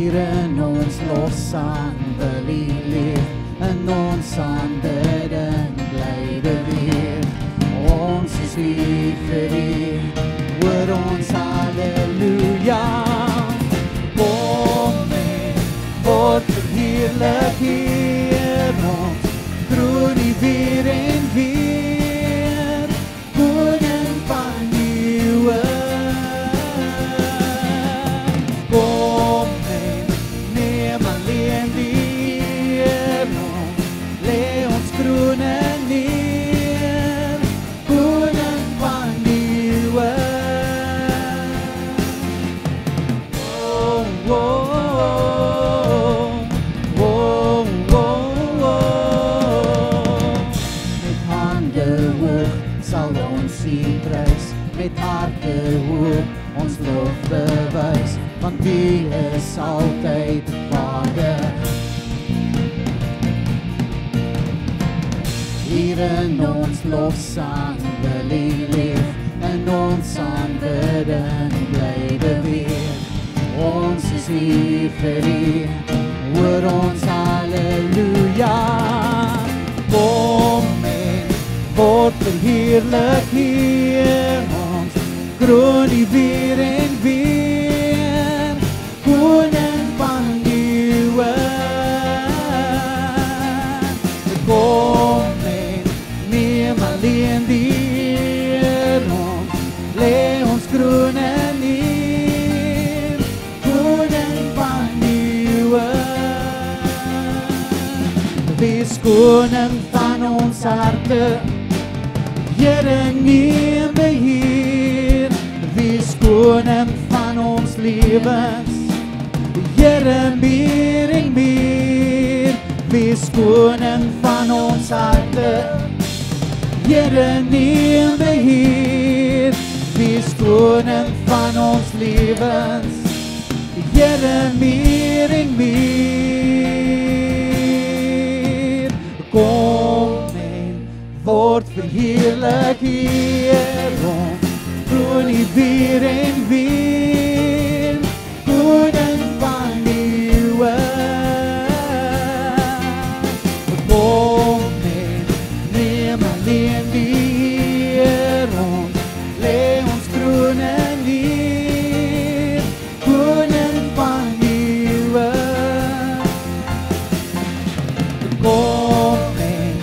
Here in ons lofsang wil U leef, in ons aanbidding blyde weer. Ons is lief vir U, hoor ons halleluja. Kom en word verheerlik hier ons, kroon U weer en weer, koning van eeuwe. Kom en neem alleen die eer ons, lê ons kroone neer, koning van eeuwe. Oh, oh, oh, oh, oh, oh. Met hande hoog sal ons U prys, met harte hoog ons lof bewys, want U is altyd waardig. Hier in ons lofsang wil U leef, in ons aanbidding blyde weer. Ons is hier vir U, hoor ons halleluja. Kom en word verheerlik hier ons, kroon U weer en weer, koning van eeuwe. Kom en neem alleen die eer ons, lê ons kroone neer, koning van eeuwe. Wees koning van ons harte, Here neem beheer. Wees koning van ons lewens, Here meer en meer. Wees koning van ons harte, Here neem beheer. Wees koning van ons lewens, Here meer en meer. Kom en word verheerlik hier ons, kroon U weer en weer, koning van eeuwe. Kom en neem alleen die eer ons, lê ons kroone neer, koning van eeuwe. Kom en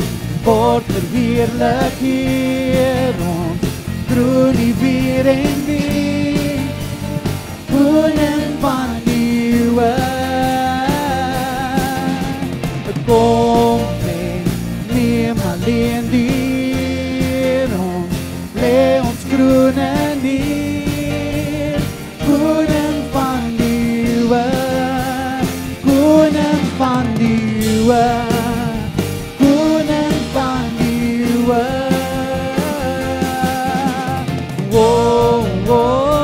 word verheerlik hier ons, kroon U weer en weer, koning van eeuwe. Kom en neem alleen die eer ons, lê ons kroone neer, koning van eeuwe, koning van eeuwe, koning van eeuwe. Oh, oh, oh,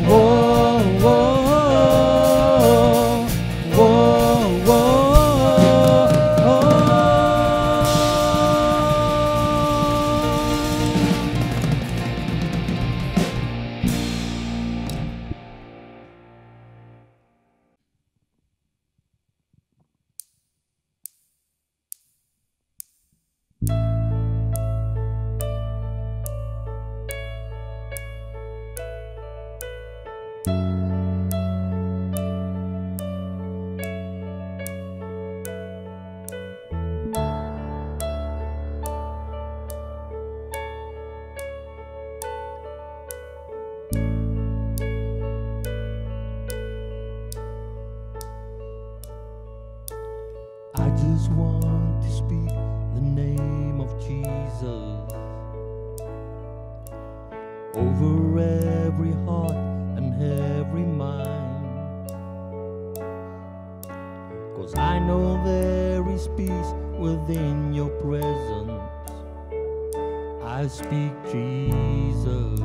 oh, oh, oh, oh, I just want to speak the name of Jesus over every heart and every mind, 'cause I know there is peace within your presence. I speak Jesus.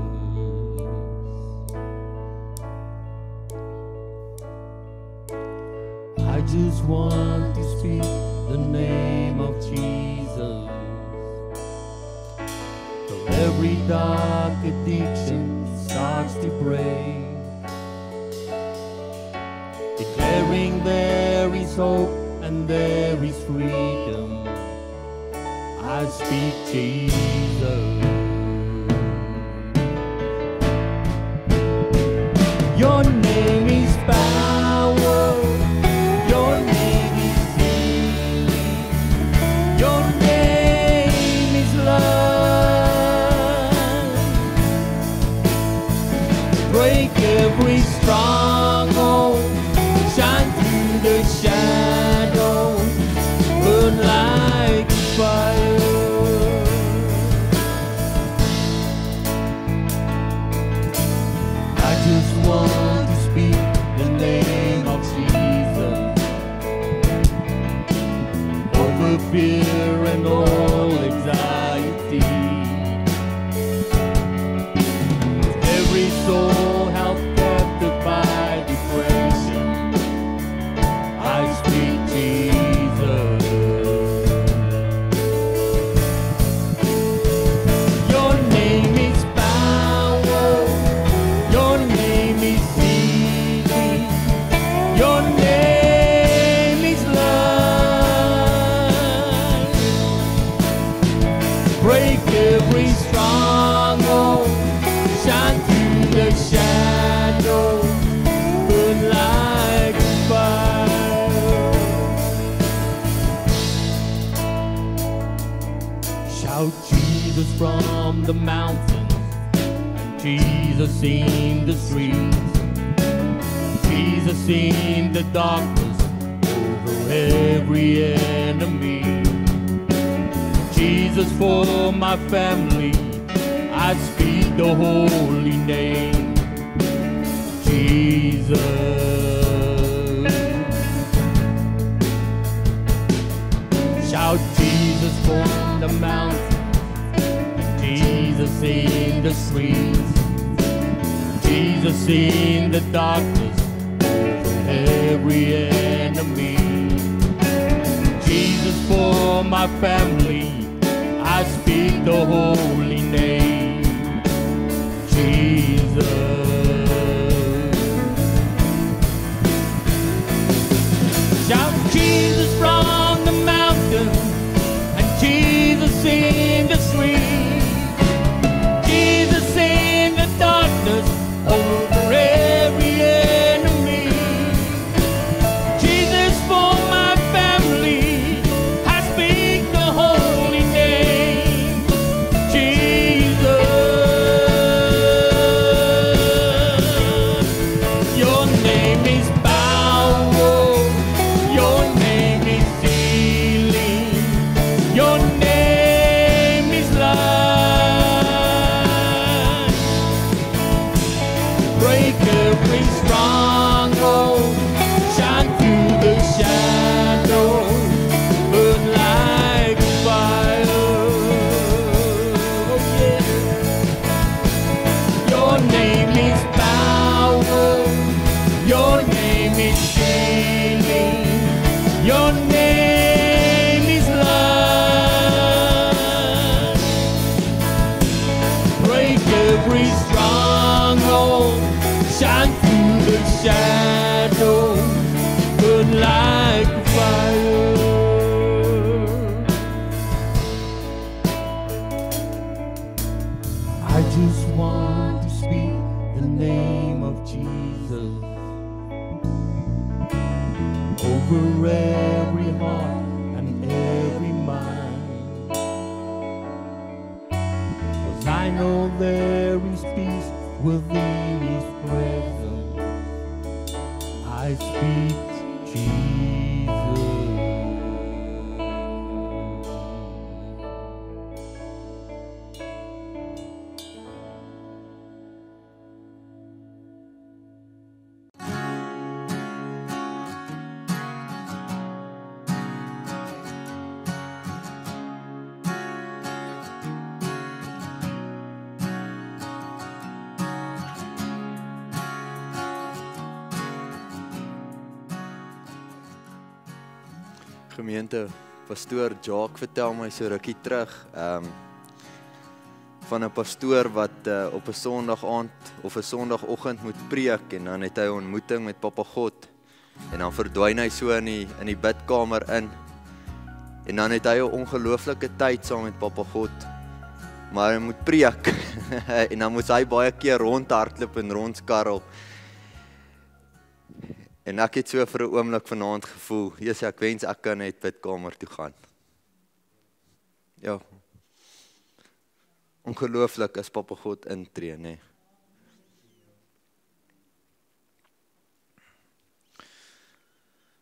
I just want to speak the name of Jesus, till every dark addiction starts to break. declaring there is hope and there is freedom. I speak Jesus. Your name is power. Your name is healing. Your name is love. Break every stronghold. Shine through the shadows. Burn like fire. I just want to speak the name of Jesus over fear and all anxiety. Every soul held captive by depression, I speak Jesus. Your name is power. Your name is healing. Your name is love. Break every stronghold. Shine through the shadows. Burn like fire. Shout Jesus from the mountains, and Jesus in the streets, Jesus in the darkness over every enemy. Jesus for my family, I speak the holy name, Jesus. Shout Jesus from the mountains, and Jesus in the streets, Jesus in the darkness over every enemy. Jesus for my family, I speak the holy name, Jesus. Shout Jesus from the mountain, and Jesus in the street, Jesus in the darkness over every enemy. Jesus for my family, I speak the holy name, Jesus. Your name is power. Your name is healing. Your name is love. Break every stronghold. Shine through the shadows. Burn like fire. Oh, yeah. Your name is power. Your name is healing. Your name is love. Break every stronghold. Shine through the shadows. Burn like fire. I just want to speak the name of Jesus over every heart and every mind. 'Cause I know there is peace within His presence. I speak Jesus. Gemeente, pastoor Jacques vertel my so rukkie terug van 'n pastoor wat op 'n Sondag aand of 'n Sondagoggend moet preek en dan het hy 'n ontmoeting met Papa God En dan verdwyn hy so in die bidkamer in. En dan het hy 'n ongelooflike tyd saam met Papa God. Maar hy moet preek. En dan moet hy baie keer rondhardloop en rondskarrel. En ek het so vir 'n oomblik vanaand gevoel, Jesus, ek wens ek kan net bidkamer toe gaan. Ja. Ongelooflik as Papa God intree, nee.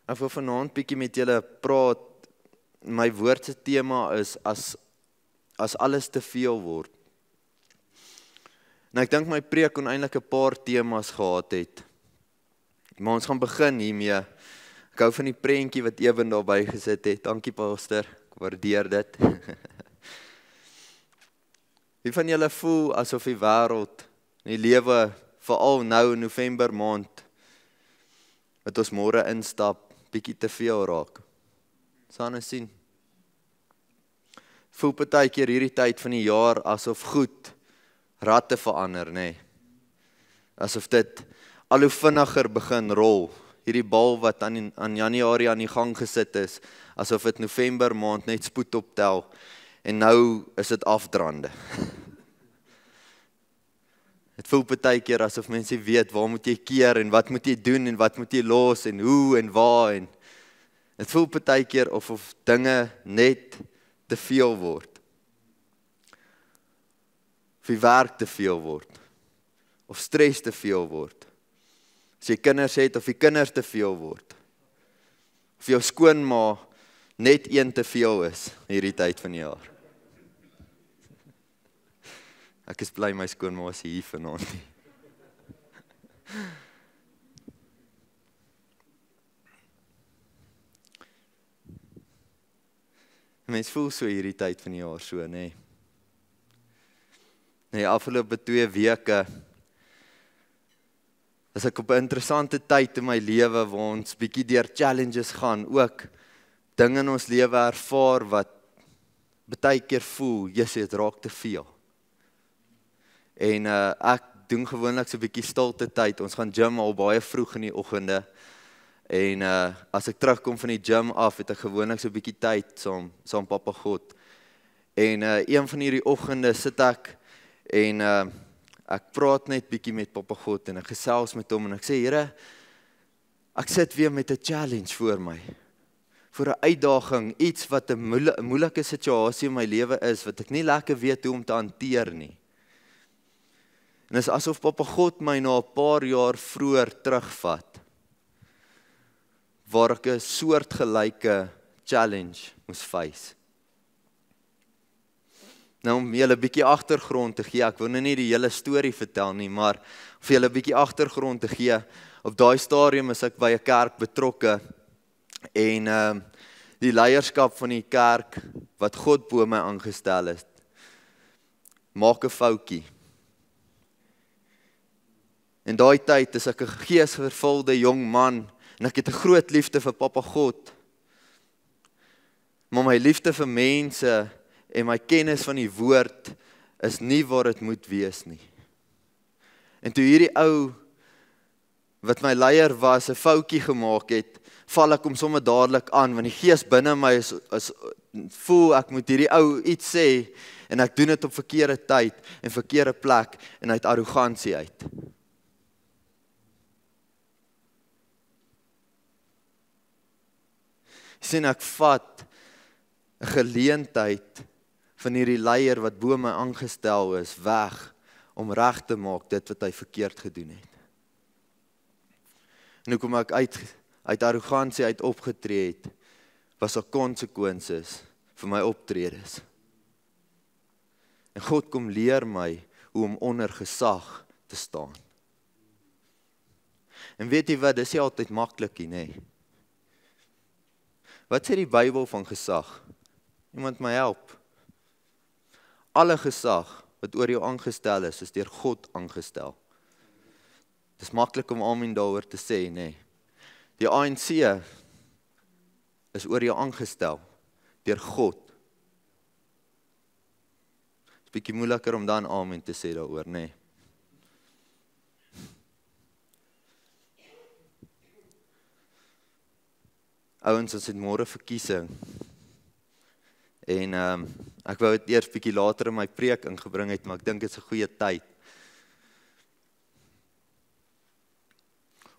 Ek wil vanaand bietjie met julle praat. My woord se tema is as alles te veel word. En ek dink my preek kon eintlik 'n paar temas gehad het. Maar ons gaan begin hiermee. Ek hou van die prentjie wat Ewen daarby gesit het. Dankie pastor, ek waardeer dit. Wie van julle voel asof die wêreld, die lewe, veral nou in November maand, wat ons môre instap, bietjie te veel raak? Sane sien. Voel partykeer hierdie tyd van die jaar asof goed ratte verander, nee. Asof dit al hoe vinniger begin rol. Hierdie bal wat aan Januarie aan die gang gesit is, asof dit November maand net spoed optel en nou is dit afdraande. Het voel partykeer asof mense weet waar moet jy keer en wat moet jy doen en wat moet jy los en hoe en waar en het voel partykeer of dinge net te veel word. Of die werk te veel word. Of stres te veel word. As jy kinders het of die kinders te veel word. Of jou skoonma net een te veel is hierdie tyd van die jaar. Ek is bly my skoonma was hier vanaand nie. Mens voel so hierdie tyd van die jaar so, nee. Nee, afgelope 2 weke as ek op 'n interessante tyd in my lewe waar ons bietjie deur challenges gaan, ook dinge in ons lewe ervaar wat baie keer voel, Jesus, dit raak te veel. En ek doen gewoonlik so 'n bietjie stilte tyd. Ons gaan gym al baie vroeg in die oggende. En as ek terugkom van die gym af, het ek gewoonlik so 'n bietjie tyd saam Papa God. En een van hierdie oggende sit ek en ek praat net bietjie met Papa God en ek gesels met hom en ek sê, Here, ek sit weer met 'n challenge voor my. Voor 'n uitdaging, iets wat 'n moeilike situasie in my lewe is, wat ek nie lekker weet hoe om te hanteer nie. En dit is asof Papa God my na 'n paar jaar vroeër terugvat, waar ek 'n soortgelyke challenge moes face. Nou om julle 'n bietjie agtergrond te gee, ek wil nou nie die hele storie vertel nie, maar vir julle 'n bietjie agtergrond te gee, op daai stadium is ek by 'n kerk betrokke, en die leierskap van die kerk, wat God bo my aangestel is, maak 'n foutjie. En daai tyd is ek 'n geesvervulde jong man, en ek het 'n groot liefde vir Papa God. Maar my liefde vir mense en my kennis van die woord is nie waar dit moet wees nie. En toe hierdie ou, wat my leier was, 'n foutjie gemaak het, val ek hom sommer dadelik aan, want die gees binne my is voel ek moet hierdie ou iets sê, en ek doen dit op verkeerde tyd en verkeerde plek en uit arrogansie uit. Sien, ek vat 'n geleentheid van hierdie leier wat bo my aangestel is, weg om reg te maak dit wat hy verkeerd gedoen het. En hoekom ek uit arrogansie uit opgetree het, was daar konsekwensies vir my optredes. En God kom leer my hoe om onder gesag te staan. En weet jy wat, dis nie altyd maklik nie, nee. Wat sê die Bybel van gesag? Iemand my help. Alle gesag wat oor jou aangestel is deur God aangestel. Dis maklik om amen daaroor te sê, nee. Die ANC is oor jou aangestel deur God. Dis bietjie moeiliker om dan amen te sê daaroor, nee. Ouens, ons het môre verkiesing. En ek wou dit eers bietjie later in my preek ingebring het, maar ek dink dit is 'n goeie tyd.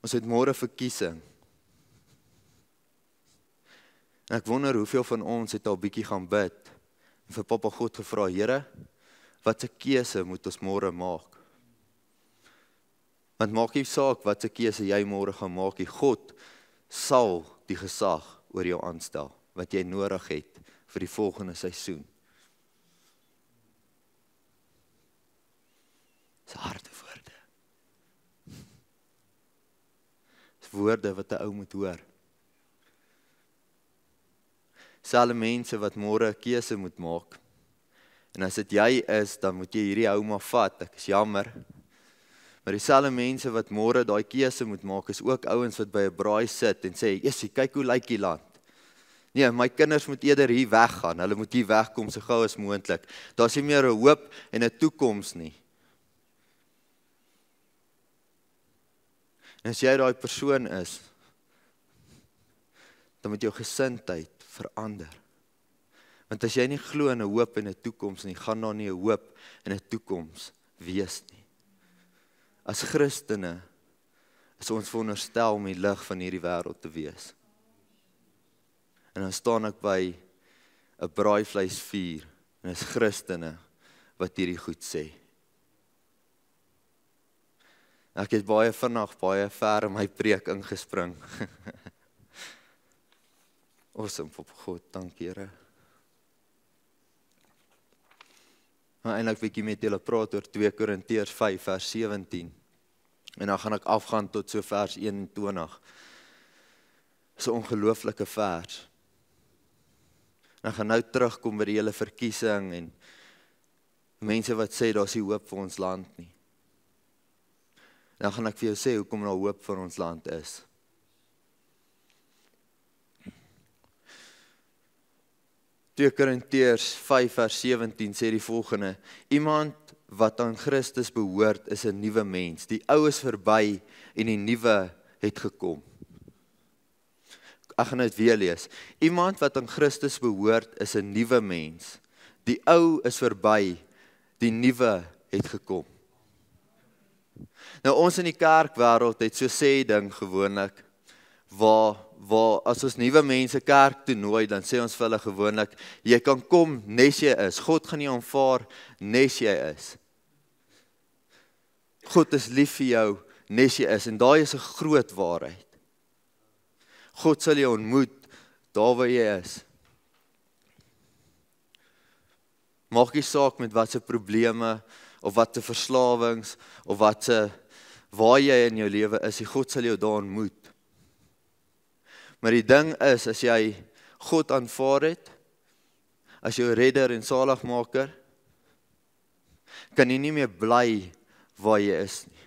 Ons het môre verkiesing. En ek wonder hoeveel van ons het al bietjie gaan bid en vir Papa God gevra, Here, wat 'n keuse moet ons môre maak? Want maak nie saak wat 'n keuse jy môre gaan maak nie. God sal die gesag oor jou aanstel wat jy nodig het vir die volgende seisoen. Dis harde woorde. Dis woorde wat 'n ou moet hoor. Selfe mense wat môre 'n keuse moet maak. En as dit jy is, dan moet jy hierdie ou maar vat. Ek is jammer. Maar dieselfde mense wat môre daai keuse moet maak, is ook ouens wat by 'n braai sit en sê, "Jessie, kyk hoe lyk die land. Nee, my kinders moet eerder hier weggaan. Hulle moet hier wegkom so gou as moontlik. Daar's nie meer 'n hoop en 'n toekoms nie." En as jy daai persoon is, dan moet jou gesindheid verander. Want as jy nie glo in 'n hoop en 'n toekoms nie, gaan daar nie 'n hoop en 'n toekoms wees nie. As Christene is ons veronderstel om die lig van hierdie wêreld te wees. En dan staan ek by 'n braaivleisvuur en is Christene wat hierdie goed sê. Ek het baie vinnig, baie ver in my preek ingespring. Awesome, Papa God, dankie Here. Maar eintlik bietjie met julle praat oor 2 Korintiërs 5 vers 17. En dan gaan ek afgaan tot so vers 21. Dis 'n ongelooflike vers. En ek gaan nou terugkom by die hele verkiesing en mense wat sê daar's nie hoop vir ons land nie. En dan gaan ek vir jou sê hoekom daar hoop vir ons land is. Twee Korintiërs 5 vers 17 sê die volgende: Iemand wat aan Christus behoort is 'n nuwe mens. Die ou is verby en die nuwe het gekom. Ek gaan dit weer lees. Iemand wat aan Christus behoort is 'n nuwe mens. Die ou is verby, die nuwe het gekom. Nou ons in die kerkwêreld het so sê ding gewoonlik, waar as ons nuwe mense kerk toe nooi, dan sê ons vir hulle gewoonlik, jy kan kom nes jy is. God gaan jou aanvaar nes jy is. God is lief vir jou nes jy is, en daai is 'n groot waarheid. God sal jou ontmoet daar waar jy is. Maak nie saak met wat se probleme, of wat se verslawings, of wat se, waar jy in jou lewe is, God sal jou daar ontmoet. Maar die ding is, as jy God aanvaar het, as jou redder en saligmaker, kan jy nie meer bly waar jy is nie.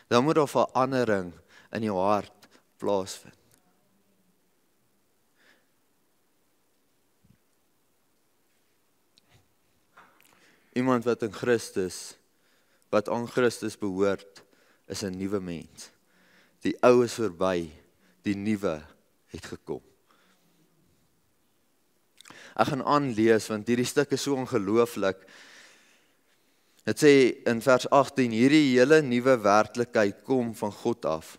Dan moet daar verandering in jou hart plaasvind. Iemand wat aan Christus behoort, is 'n nuwe mens. Die ou is verby, die nuwe het gekom. Ek gaan aanlees, want hierdie stuk is so ongelooflik. Dit sê in vers 18, hierdie hele nuwe werklikheid kom van God af,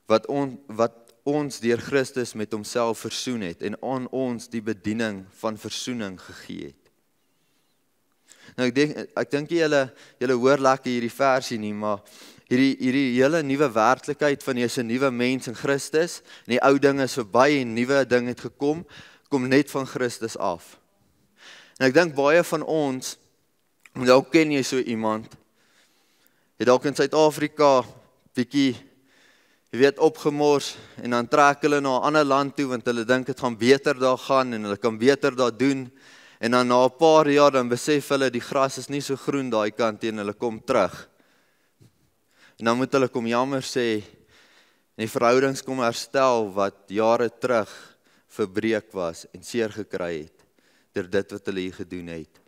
wat ons deur Christus met homself versoen het, en aan ons die bediening van versoening gegee het. Nou ek dink julle hoor lekker hierdie versie nie, maar hierdie hele nuwe werklikheid van jy's 'n nuwe mens in Christus, en die ou ding is verby en nuwe ding het gekom, kom net van Christus af. En ek dink baie van ons, dalk ken jy so iemand, het dalk in Suid-Afrika bietjie, jy weet, opgemors, en dan trek hulle na 'n ander land toe, want hulle dink dit gaan beter daar gaan, en hulle kan beter daar doen, en dan na 'n paar jaar, dan besef hulle, die gras is nie so groen daai kant nie, en hulle kom terug. En dan moet hulle kom jammer sê, en die verhoudings kom herstel, wat jare terug verbreek was, en seer gekry het, deur dit wat hulle hier gedoen het.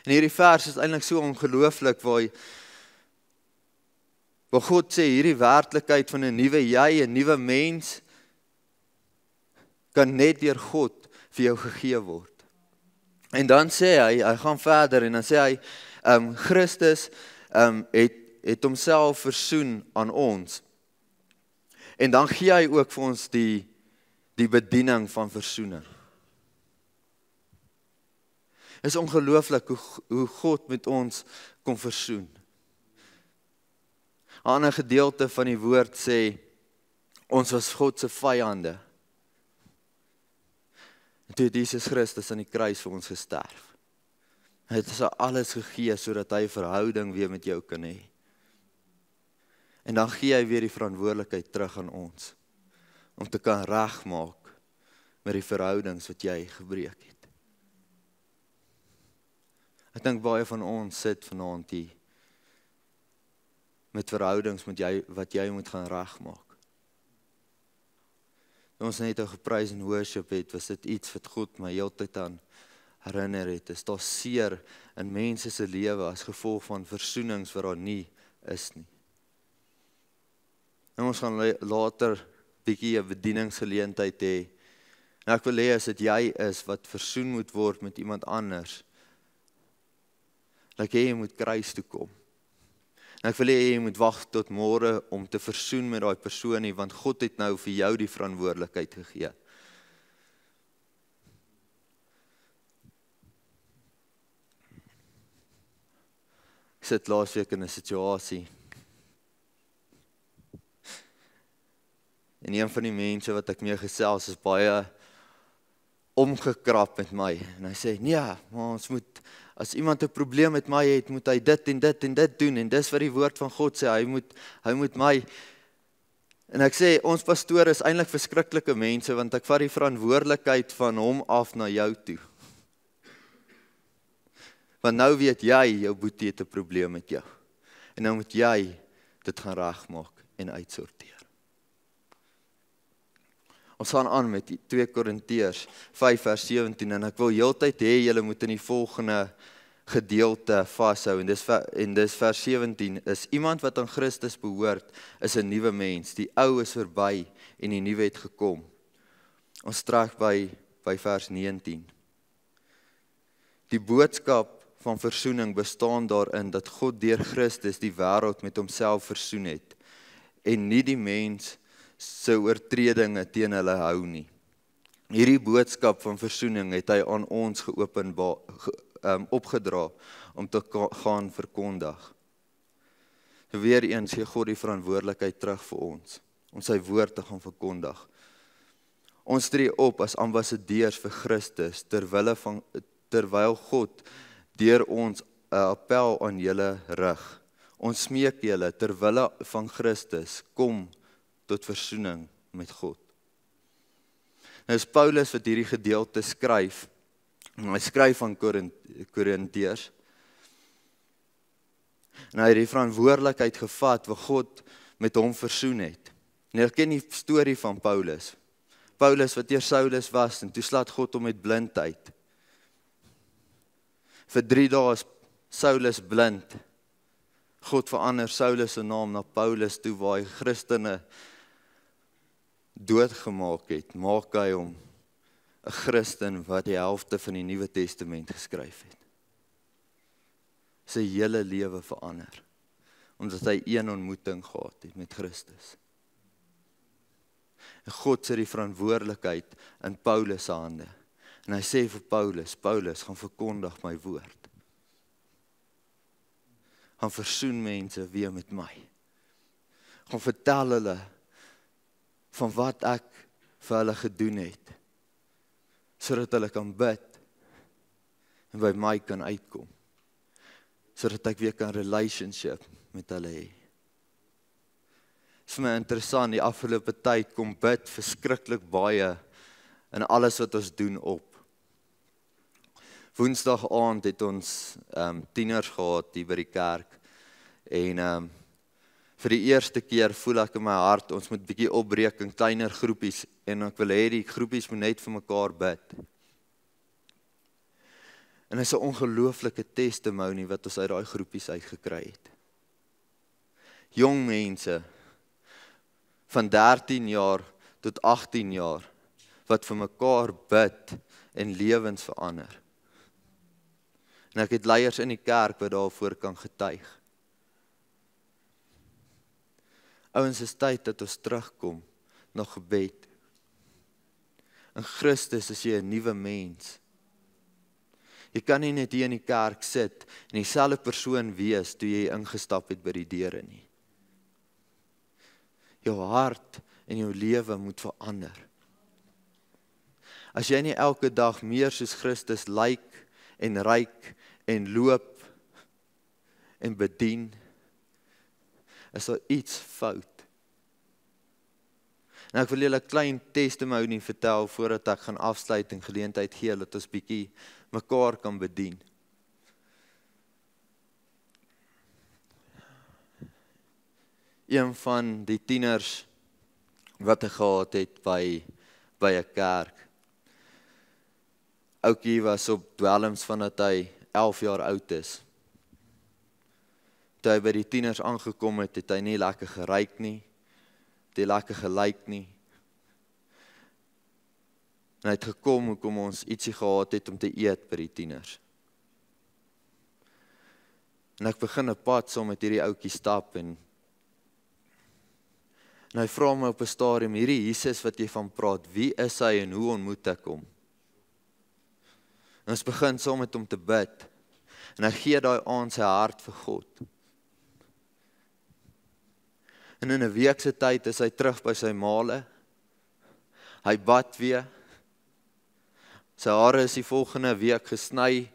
En hierdie vers is eintlik so ongelooflik, waar waar God sê, hierdie werklikheid van 'n nuwe jy, 'n nuwe mens, kan net deur God vir jou gegee word. En dan sê hy gaan verder en dan sê hy, Christus het homself versoen aan ons. En dan gee hy ook vir ons die bediening van versoening. Is ongelooflik hoe God met ons kon versoen. 'n ander gedeelte van die woord sê, ons was God se vyande. En toe het Jesus Christus aan die kruis vir ons gesterf. Hy het ons alles gegee, sodat hy 'n verhouding weer met jou kan hê. En dan gee hy weer die verantwoordelikheid terug aan ons, om te kan regmaak met die verhoudings wat jy gebreek het. Ek dink baie van ons sit vanaand hier, met verhoudings wat jy moet gaan regmaak. Toe ons net geprys en worship het, was dit iets wat God my heeltyd aan herinner het. Is daar seer in mense se lewe as gevolg van versoenings wat daar nie is nie. En ons gaan later bietjie 'n bedieningsgeleentheid hê. En ek wil hê as dit jy is wat versoen moet word met iemand anders, dat jy moet kruis toe kom. En ek wil hê jy moet wag tot môre om te versoen met daai persoon nie, want God het nou vir jou die verantwoordelikheid gegee. Ek sit laasweek in 'n situasie. En een van die mense wat ek mee gesels is baie omgekrap met my. En hy sê, nee, maar ons moet, as iemand 'n probleem met my het, moet hy dit en dit en dit doen. En dis wat die woord van God sê, hy moet my. En ek sê, ons pastoor is eintlik verskriklike mense, want ek vat die verantwoordelikheid van hom af na jou toe. Want nou weet jy, jou boetie het 'n probleem met jou. En nou moet jy dit gaan regmaak en uitsorteer. Ons gaan aan met 2 Korintiërs 5 vers 17 en ek wil heeltyd hê julle moet in die volgende gedeelte vashou en dis vers 17 is iemand wat aan Christus behoort is 'n nuwe mens. Die ou is verby en die nuwe het gekom. Ons trek by vers 19. Die boodskap van versoening bestaan daarin dat God deur Christus die wêreld met homself versoen het en nie die mens se oortredinge teen hulle hou nie. Hierdie boodskap van versoening het hy aan ons opgedra om te gaan verkondig. Weereens gee God die verantwoordelikheid terug vir ons, om sy woord te gaan verkondig. Ons tree op as ambassadeurs vir Christus, terwyl God deur ons 'n appel aan julle rig. Ons smeek julle terwille van Christus, kom tot versoening met God. Nou is Paulus wat hierdie gedeelte skryf, en hy skryf van Korintiërs, en hy het die verantwoordelikheid gevat wat God met hom versoen het. En jy ken die storie van Paulus. Paulus wat eers Saulus was, en toe slaat God hom met blindheid. Vir 3 dae is Saulus blind. God verander Saulus se naam na Paulus toe, waar hy Christene doodgemaak het, maak hy hom 'n Christen wat die helfte van die Nuwe Testament geskryf het. Sy hele lewe verander, omdat hy een ontmoeting gehad het met Christus. En God sit die verantwoordelikheid in Paulus se hande. En hy sê vir Paulus, gaan verkondig my woord. Gaan versoen mense weer met my. Gaan vertel hulle van wat ek vir hulle gedoen het, sodat hulle kan bid en by my kan uitkom, sodat ek weer kan relationship met hulle hê. Is vir my interessant, die afgelope tyd kom bid verskriklik baie in alles wat ons doen op. Woensdag aand het ons tieners gehad hier by die kerk, en vir die eerste keer voel ek in my hart, ons moet bietjie opbreek in kleiner groepies, en ek wil hê die groepies moet net vir mekaar bid. En dit is 'n ongelooflike testimony wat ons uit daai groepies uitgekry het. jong mense van 13 jaar tot 18 jaar wat vir mekaar bid en lewens verander. En ek het leiers in die kerk wat daarvoor kan getuig. Ouens, is tyd dat ons terugkom na gebed. In Christus is jy 'n nuwe mens. Jy kan nie net hier in die kerk sit en dieselfde persoon wees toe jy ingestap het by die deure nie. Jou hart en jou lewe moet verander. As jy nie elke dag meer soos Christus lyk en ryk en loop en bedien, is daar iets fout. En ek wil julle 'n klein testimony vertel voordat ek gaan afsluit en geleentheid gee dat ons bietjie mekaar kan bedien. Een van die tieners wat ek gehad het by 'n kerk. Oukie was op dwelms vandat hy 11 jaar oud is. Toe hy by die tieners aangekom het, het hy nie lekker geryk nie, het hy lekker gelyk nie. En hy het gekom hoekom ons ietsie gehad het om te eet by die tieners. En ek begin 'n pad saam met hierdie oukie stap en hy vra my op 'n stadium, hierdie Jesus wat jy van praat, wie is hy en hoe ontmoet ek hom? En ons begin saam met hom te bid. En hy gee daai aand sy hart vir God. En in 'n week se tyd is hy terug by sy maale. Hy bad weer. Sy hare is die volgende week gesny.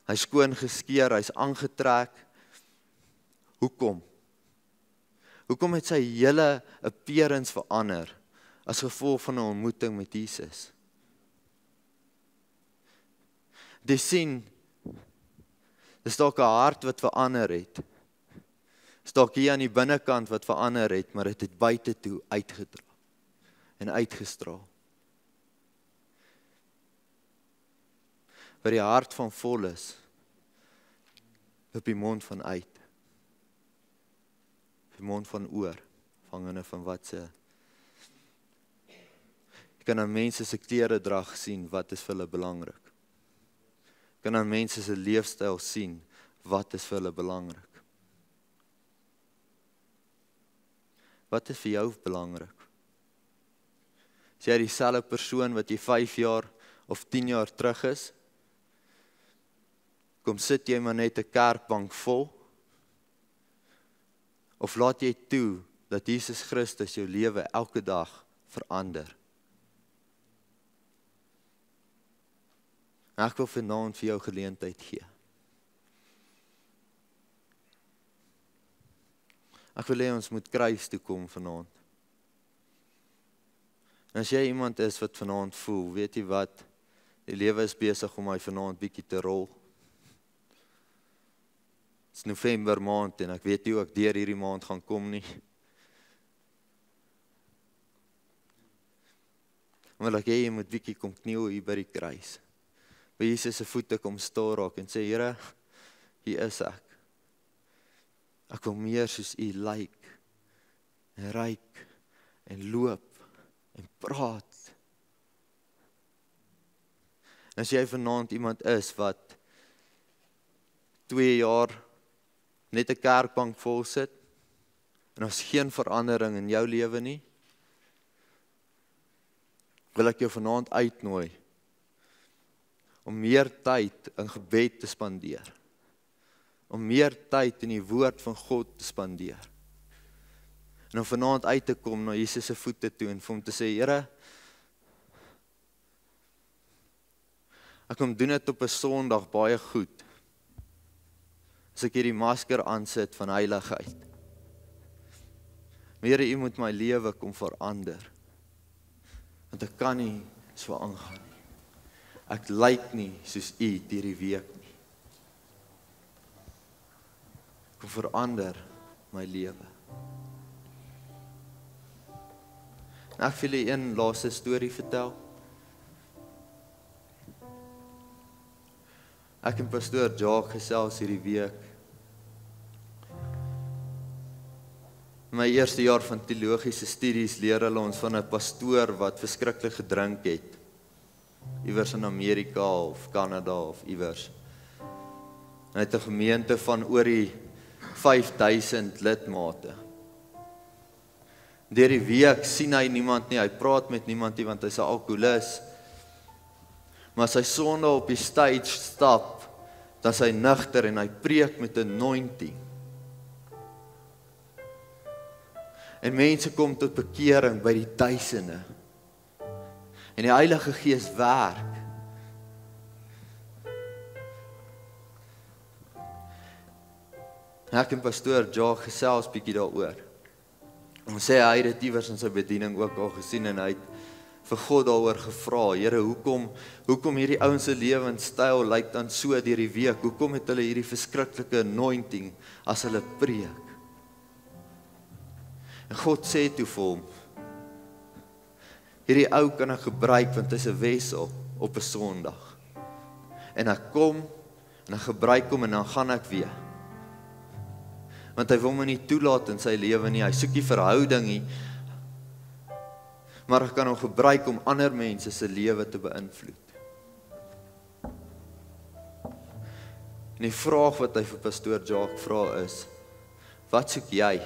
Hy skoon geskeer, hy's aangetrek. Hoekom? Hoekom het sy hele appearance verander as gevolg van 'n ontmoeting met Jesus? Jy sien, dis dalk 'n hart wat verander het. Dis dalk hier aan die binnekant wat verander het, maar dit het buite toe uitgedra en uitgestraal. Waar die hart van vol is, op die mond van uit. Op die mond van oor, afhangende van wat se. Jy kan aan mense se kleredrag sien, wat is vir hulle belangrik. Jy kan aan mense se leefstyl sien, wat is vir hulle belangrik. Wat is vir jou belangrik? Is jy dieselfde persoon wat jy 5 jaar of 10 jaar terug is? Kom sit jy maar net 'n kerkbank vol? Of laat jy toe dat Jesus Christus jou lewe elke dag verander? Ek wil vanaand vir jou geleentheid gee. Ek wil hê ons moet kruis toe kom vanaand. En as jy iemand is wat vanaand voel, weet jy wat? Die lewe is besig om my vanaand bietjie te rol. Het is November maand en ek weet nie hoe ek deur hierdie maand gaan kom nie. Maar ek jy moet bietjie kom kniel hier by die kruis. By Jesus se voete kom stil raak en sê, Here, hier is ek. Ek wil meer soos U lyk, en ryk, en loop, en praat. En as jy vanaand iemand is wat 2 jaar net 'n kerkbank vol sit, en daar's geen verandering in jou lewe nie, wil ek jou vanaand uitnooi om meer tyd in gebed te spandeer. Om meer tyd in die woord van God te spandeer. En om vanaand uit te kom na Jesus se voete toe en vir hom te sê, Here, ek kom doen dit op 'n Sondag baie goed. As ek hierdie masker aansit van heiligheid. Maar Here, U moet my lewe kom verander. Want ek kan nie so aangaan nie. Ek lyk nie soos U hierdie week nie. Kom verander my lewe. En ek wil julle een laaste storie vertel. Ek en pastoor Jacques gesels hierdie week. My eerste jaar van teologiese studies leer hulle ons van 'n pastoor wat verskriklik gedrink het. Iewers in Amerika of Kanada of iewers. Hy het 'n gemeente van oor die 5000 lidmate. Deur die week sien hy niemand nie, hy praat met niemand nie want hy's 'n alkoholist. Maar as hy Sondag op die stage stap, dan is hy nugter en hy preek met 'n anointing. En mense kom tot bekering by die duisende. En die Heilige Gees werk. Ek en pastoor Jacques gesels bietjie daaroor. Ons sê hy het dit iewers in sy bediening ook al gesien en hy het vir God daaroor gevra, Here, hoekom hierdie ouens se lewenstyl lyk dan so deur die week? Hoekom het hulle hierdie verskriklike anointing as hulle preek? En God sê toe vir hom, hierdie ou kan ek gebruik want hy's 'n wessel op 'n Sondag. En ek kom en ek gebruik hom en dan gaan ek weer. Want hy wil my nie toelaat in sy lewe nie, hy soek nie verhouding nie, maar ek kan hom gebruik om ander mense se lewe te beïnvloed. En die vraag wat hy vir pastoor Jacques vra is, wat soek jy?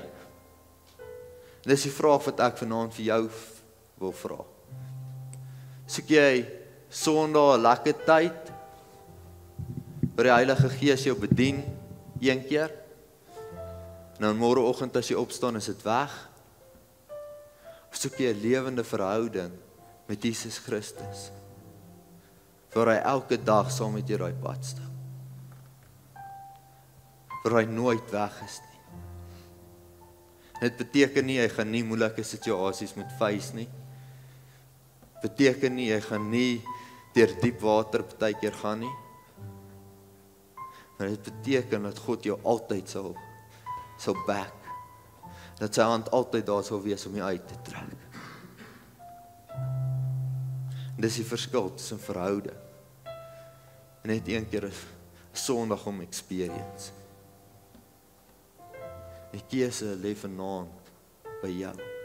En dis die vraag wat ek vanaand vir jou wil vra. Soek jy Sondag 'n lekker tyd, waar die Heilige Gees jou bedien, een keer, en dan môreoggend as jy opstaan is dit weg? Of soek jy 'n lewende verhouding met Jesus Christus, waar hy elke dag saam met jou daai pad stap, waar hy nooit weg is nie. Dit beteken nie, jy gaan nie moeilike situasies moet face nie. Beteken nie, jy gaan nie deur diep water partykeer gaan nie. Maar dit beteken dat God jou altyd sal back. Dat sy hand altyd daar sal wees om jou uit te trek. En dis die verskil tussen verhouding en net een keer 'n Sondag om experience. Die keuse lê vanaand by jou.